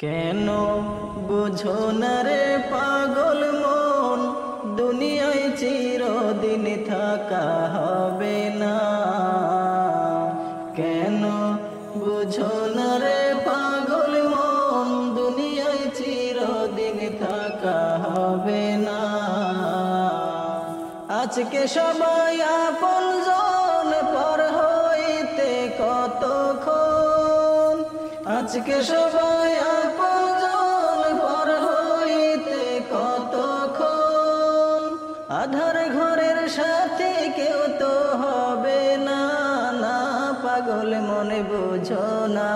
কেন বুঝো না রে পাগল মন, দুনিয়ায় চিরদিন থাকা হবে না। কেন বুঝো না রে পাগল মন, দুনিয়ায় চিরদিন থাকা হবে না। আজকে সবাই আপনজন, পর হইতে কতক্ষণ। আজকে সবাই আপনজন, পর হইতে কতক্ষণ। আধার ঘরের সাথে কেউ তো হবে না। না পাগল মনে বুঝো না,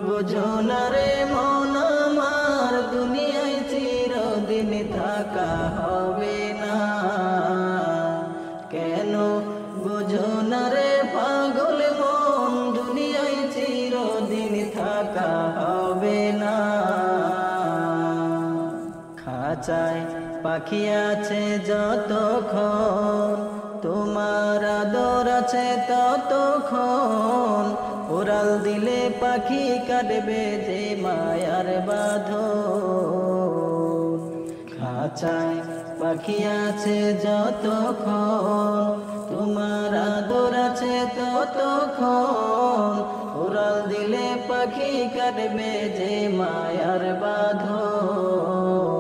বুঝো না রে মন আমার, দুনিয়ায় চিরদিন থাকা হবে না। কেন বুঝো না রে পাগল মন, দুনিয়ায় চিরদিন থাকা হবে না। খাঁচায় পাখি আছে যতক্ষণ, তোমার আদর আছে ততক্ষণ। উড়াল দিলে পাখি কাটবে যে মায়ার বাঁধন। খাঁচায় পাখি আছে যতক্ষণ, তোমার আদর আছে ততক্ষণ। উড়াল দিলে পাখি কাটবে যে মায়ার বাঁধন।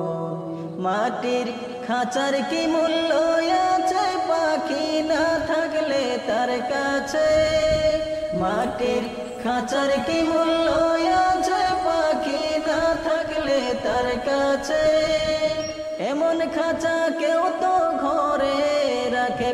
মাটির খাঁচার কি মূল্য আছে পাখি না থাকলে তার কাছে। মাটির খাঁচার কি মূল্য আছে পাখি না থাকলে তার কাছে। এমন খাঁচা কেউ তো ঘরে রাখবে।